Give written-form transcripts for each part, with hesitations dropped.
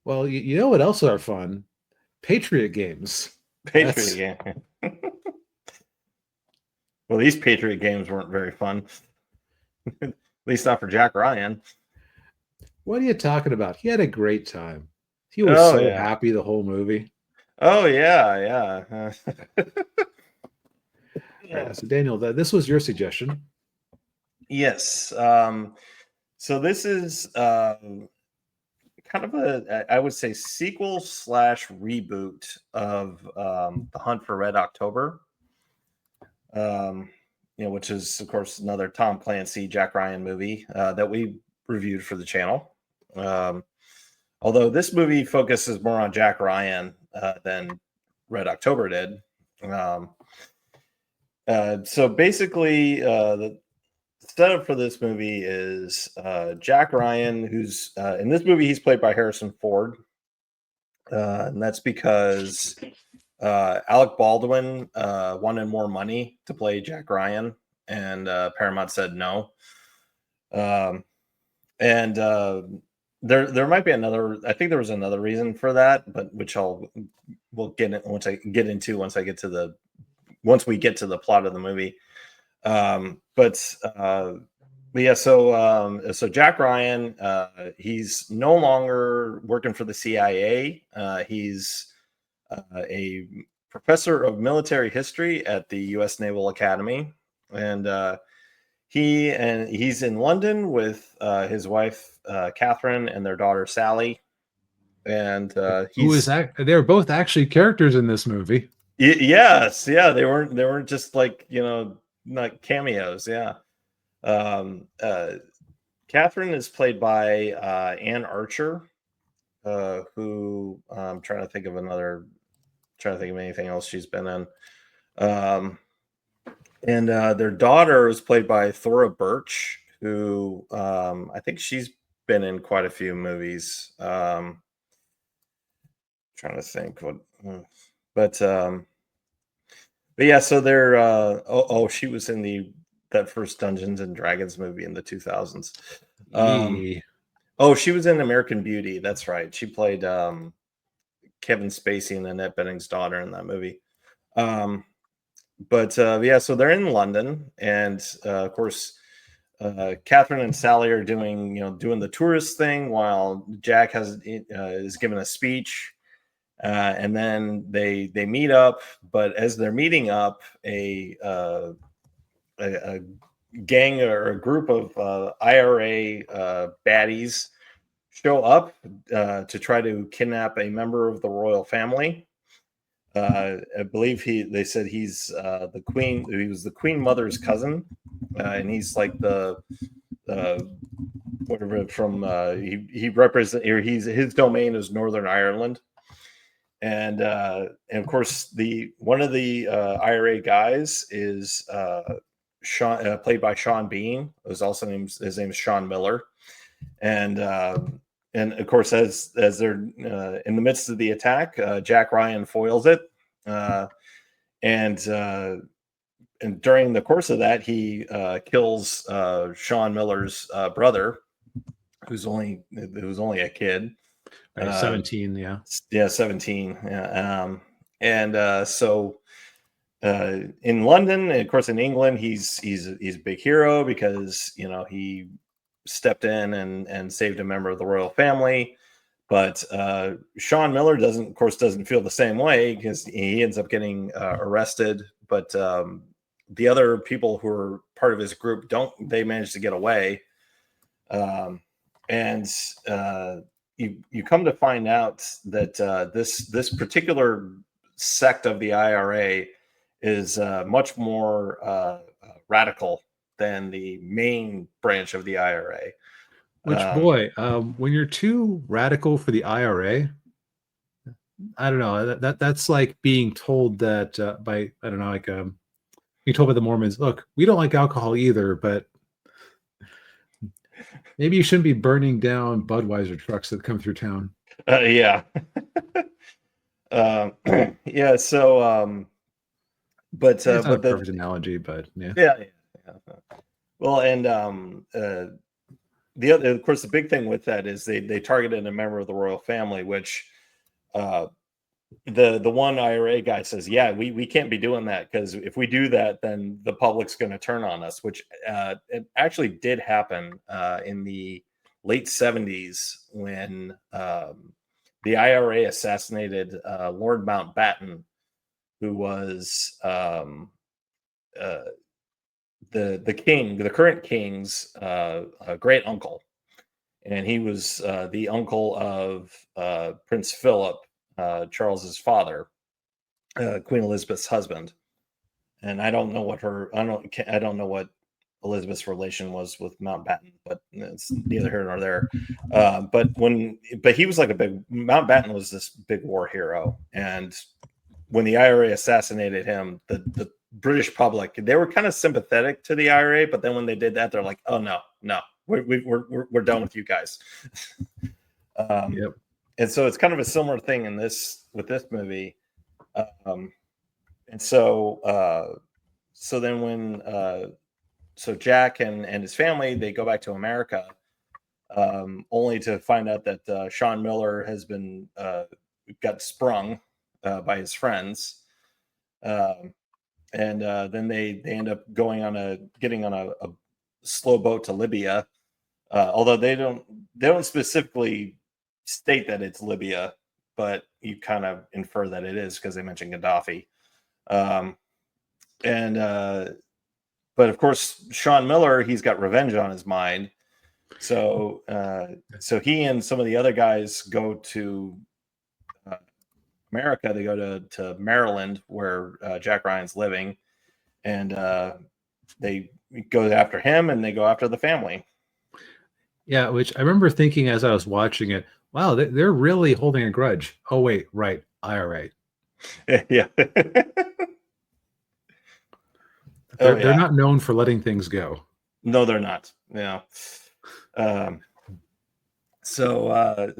Well, you know what else are fun? Patriot games. Patriot That's game. Well, these Patriot games weren't very fun. At least not for Jack Ryan. what are you talking about? He had a great time. He was Oh so yeah. happy the whole movie. Oh yeah, yeah. All right, so Daniel, this was your suggestion. Yes. So this is kind of I would say sequel slash reboot of The Hunt for Red October. Um, which is of course another Tom Clancy Jack Ryan movie that we reviewed for the channel. Um, Although this movie focuses more on Jack Ryan than Red October did. Um, so basically, the setup for this movie is Jack Ryan, who's in this movie, he's played by Harrison Ford. And that's because Alec Baldwin wanted more money to play Jack Ryan, and Paramount said no. Um, and there might be another. I think there was another reason for that, but which we'll get in once I get into once we get to the plot of the movie. But yeah, so Jack Ryan, he's no longer working for the CIA. He's a professor of military history at the U.S. Naval Academy, and he's in London with his wife Catherine and their daughter Sally, and Who is he's that? They were both actually characters in this movie. yes, yeah, they weren't just like not cameos, yeah. Um, uh, Catherine is played by Anne Archer, who I'm trying to think of anything else she's been in. Um, and their daughter is played by Thora Birch, who I think she's been in quite a few movies. Trying to think what, but but yeah, so they're she was in that first Dungeons and Dragons movie in the 2000s. Um, Yee. oh, she was in American Beauty. That's right. She played Kevin Spacey and Annette Bening's daughter in that movie. Um, but yeah, so they're in London, and of course, Catherine and Sally are doing the tourist thing while Jack is giving a speech, and then they meet up. But as they're meeting up, a gang or a group of IRA baddies show up to try to kidnap a member of the royal family. I believe they said he's the queen. He was the queen mother's cousin, and he's like the uh, whatever from he represent or his domain is Northern Ireland, and of course the one of the IRA guys is Sean, played by Sean Bean. His name is Sean Miller, and of course as they're in the midst of the attack, Jack Ryan foils it, uh, and and during the course of that, he kills Sean Miller's brother, who's only a kid. Right, Uh, 17, yeah. yeah, 17. Yeah, and so in London, and of course in England, he's a big hero because he stepped in and saved a member of the royal family. But Sean Miller doesn't feel the same way because he ends up getting arrested. But the other people who are part of his group they manage to get away. And you come to find out that this particular sect of the IRA is much more radical than the main branch of the IRA. Which boy, when you're too radical for the IRA, I don't know. That's like being told that by I don't know, like being told by the Mormons, look, we don't like alcohol either, but maybe you shouldn't be burning down Budweiser trucks that come through town. Yeah. Yeah. So, It's not a but the perfect analogy, but yeah. yeah, yeah, yeah. Well, and the other, of course, the big thing with that is they targeted a member of the royal family, which the one IRA guy says, yeah, we can't be doing that, because if we do that, then the public's going to turn on us, which it actually did happen in the late 70s when the IRA assassinated Lord Mountbatten, who was the current king's great uncle, and he was the uncle of Prince Philip, Charles's father, Queen Elizabeth's husband. And I don't know what Elizabeth's relation was with Mountbatten, but it's neither here nor there. But he was like Mountbatten was this big war hero, and when the IRA assassinated him, the British public, they were kind of sympathetic to the IRA, but then when they did that, they're like, oh no, we're done with you guys. Yep. And so it's kind of a similar thing with this movie. And so then when Jack and his family, they go back to America, only to find out that Sean Miller has been got sprung by his friends, and then they end up getting on a slow boat to Libya, although they don't specifically state that it's Libya, but you kind of infer that it is because they mention Gaddafi. But of course, Sean Miller, he's got revenge on his mind. So he and some of the other guys go to America. They go to Maryland, where Jack Ryan's living, and they go after him, and they go after the family. Yeah, which I remember thinking as I was watching it, wow, they're really holding a grudge. Oh, wait, right, IRA. Yeah. They're not known for letting things go. No, they're not. Yeah. So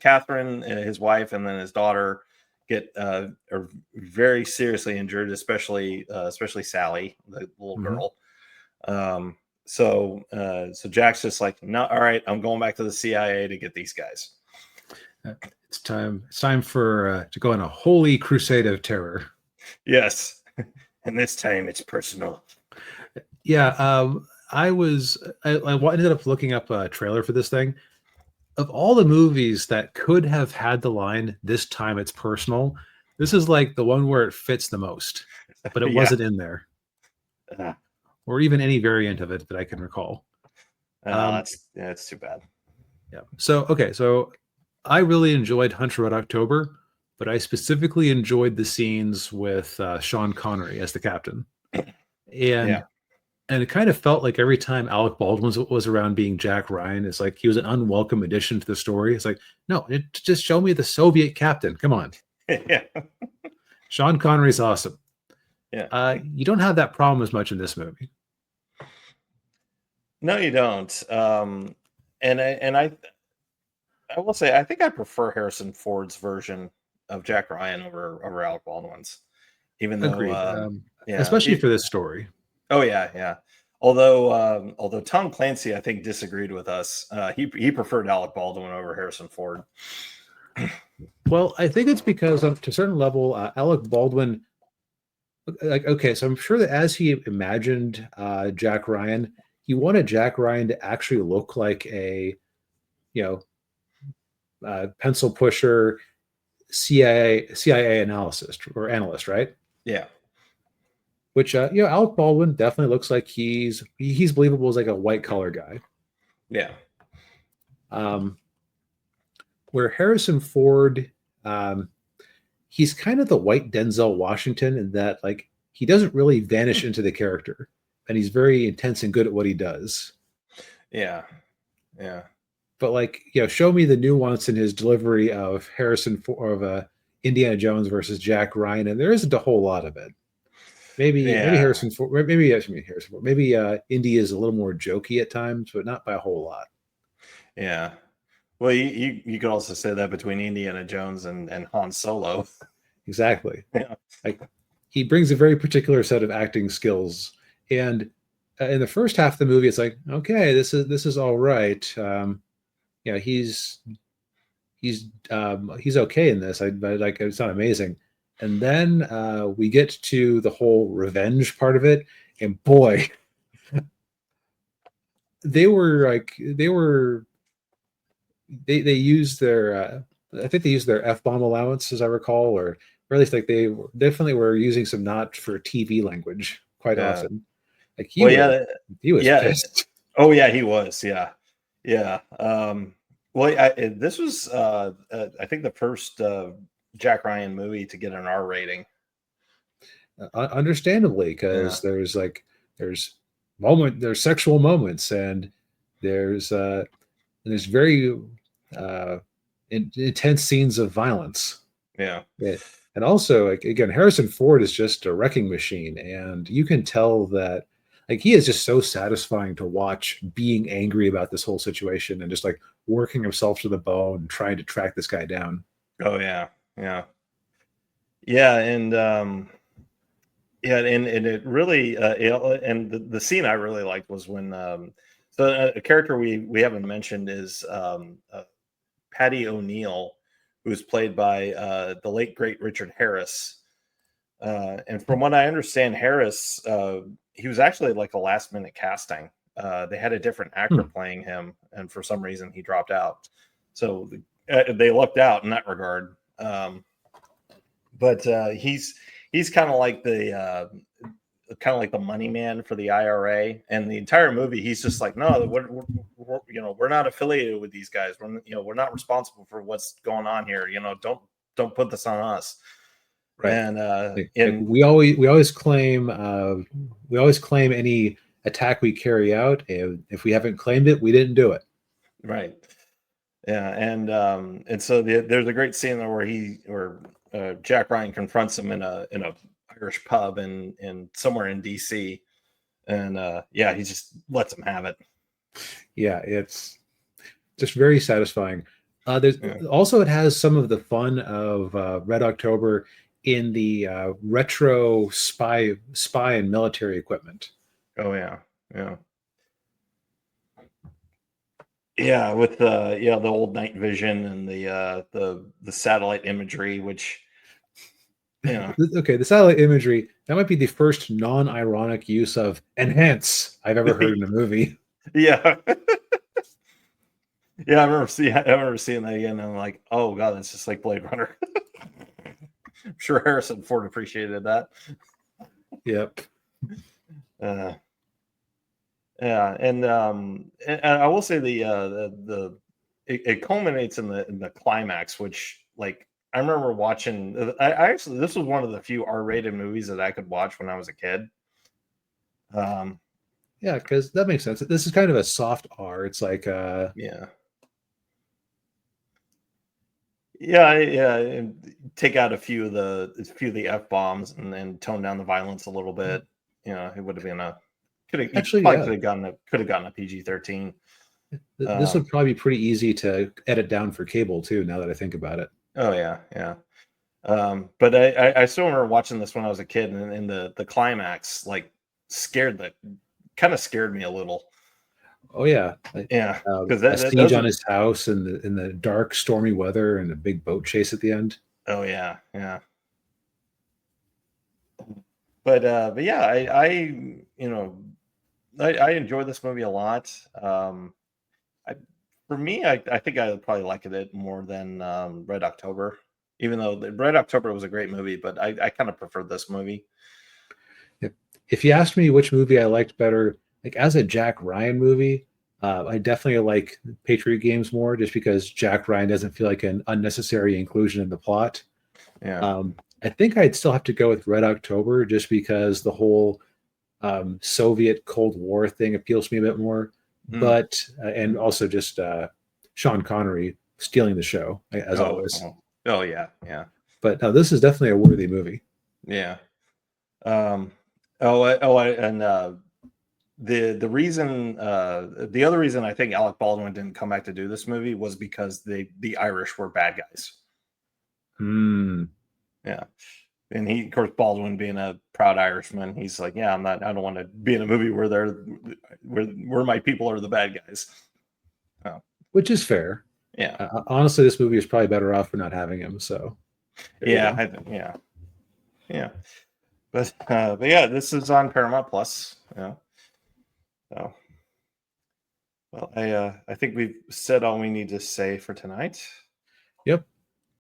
Catherine, his wife, and then his daughter are very seriously injured, especially Sally, the little girl. So Jack's just like, no, all right, I'm going back to the CIA to get these guys. It's time for to go on a holy crusade of terror. Yes, and this time it's personal. Yeah, I ended up looking up a trailer for this thing. Of all the movies that could have had the line "this time it's personal," this is like the one where it fits the most, but it wasn't in there, or even any variant of it that I can recall. That's too bad. Yeah. So I really enjoyed Hunt for Red October, but I specifically enjoyed the scenes with Sean Connery as the captain, and it kind of felt like every time Alec Baldwin was around being Jack Ryan, it's like he was an unwelcome addition to the story. It's like, no, just show me the Soviet captain. Come on. Yeah. Sean Connery's awesome. Yeah. You don't have that problem as much in this movie. No, you don't. And I will say, I think I prefer Harrison Ford's version of Jack Ryan over Alec Baldwin's, even though, agreed. Especially for this story. Oh yeah. Although Tom Clancy, I think, disagreed with us. He preferred Alec Baldwin over Harrison Ford. Well, I think it's because to a certain level, Alec Baldwin, okay, so I'm sure that as he imagined Jack Ryan, he wanted Jack Ryan to actually look like a, pencil pusher CIA analyst, right? Yeah. Which Alec Baldwin definitely looks like he's believable as like a white collar guy. Yeah. Where Harrison Ford, he's kind of the white Denzel Washington in that, like, he doesn't really vanish into the character, and he's very intense and good at what he does. Yeah. But like, show me the nuance in his delivery of Indiana Jones versus Jack Ryan, and there isn't a whole lot of it. Maybe Harrison Ford. Maybe Indy is a little more jokey at times, but not by a whole lot. Yeah. Well, you could also say that between Indiana Jones and Han Solo. Exactly. Yeah. Like, he brings a very particular set of acting skills, and in the first half of the movie, it's like, okay, this is all right. Yeah, he's okay in this. But like it's not amazing. And then we get to the whole revenge part of it, and boy, they used their I think they used their F-bomb allowance, as I recall, or at least like they definitely were using some not for TV language quite Yeah. often. Like Well, yeah, he was yeah. pissed. Oh, yeah, he was. Yeah, yeah. Well, this was, I think, the first Jack Ryan movie to get an R rating. Understandably, Yeah, because there's there's sexual moments, and there's uh there's very uh intense scenes of violence. yeah. Yeah. And also, like again, Harrison Ford is just a wrecking machine, and you can tell that like he is just so satisfying to watch being angry about this whole situation and just like working himself to the bone and trying to track this guy down. Oh, yeah, yeah, yeah. And yeah, and it really, and the scene I really liked was when, so a character we haven't mentioned is Patty O'Neill, who was played by the late great Richard Harris. And from what I understand, Harris, he was actually like a last minute casting. They had a different actor Hmm. playing him, and for some reason he dropped out. So they lucked out in that regard. But he's kind of like the money man for the IRA, and the entire movie he's just like, no, we're not affiliated with these guys. We're not responsible for what's going on here. Don't put this on us. Right. And Like we always claim any attack we carry out. And if we haven't claimed it, we didn't do it. right, yeah, and so there's a great scene there where Jack Ryan confronts him in a Irish pub in somewhere in DC, and yeah, he just lets him have it. Yeah, it's just very satisfying. There's Yeah. also it has some of the fun of Red October in the retro spy and military equipment. Oh, yeah, yeah. Yeah, with the old night vision and the satellite imagery, which yeah, Okay, the satellite imagery that might be the first non-ironic use of enhance I've ever heard in a movie. yeah, yeah. I remember seeing that again, and I'm like, oh god, that's just like Blade Runner. I'm sure Harrison Ford appreciated that. Yep. Uh, yeah, and I will say it culminates in the climax, which like I remember watching. I actually this was one of the few R-rated movies that I could watch when I was a kid. Um, Yeah, because that makes sense. This is kind of a soft R. It's like yeah, yeah, and take out a few of the f bombs and then tone down the violence a little bit. It would have been a could have you actually, probably yeah, could have gotten a PG-13. this Um, would probably be pretty easy to edit down for cable too, now that I think about it. oh yeah, yeah. But I still remember watching this when I was a kid, and the climax like scared the kind of scared me a little. Oh yeah, like, Yeah, because a siege those on are. his house in the dark, stormy weather, and a big boat chase at the end. Oh yeah, yeah. But yeah, I you know I enjoy this movie a lot. I, for me, I think I would probably like it more than Red October, even though Red October was a great movie, but I kind of prefer this movie. If, if you asked me which movie I liked better, like as a Jack Ryan movie, I definitely like Patriot Games more, just because Jack Ryan doesn't feel like an unnecessary inclusion in the plot. Yeah. Um, I think I'd still have to go with Red October, just because the whole Soviet Cold War thing appeals to me a bit more. Mm. But and also just Sean Connery stealing the show as Oh, always. oh, oh, yeah, yeah, But no, this is definitely a worthy movie. yeah. Um, and the other reason I think Alec Baldwin didn't come back to do this movie was because the Irish were bad guys. Hmm. Yeah. And he, of course, Baldwin being a proud Irishman, he's like, yeah, I don't want to be in a movie where my people are the bad guys. Oh. Which is fair. Yeah. Honestly, this movie is probably better off for not having him. So yeah, yeah. But yeah, this is on Paramount Plus. Yeah. So, well, I think we've said all we need to say for tonight. Yep.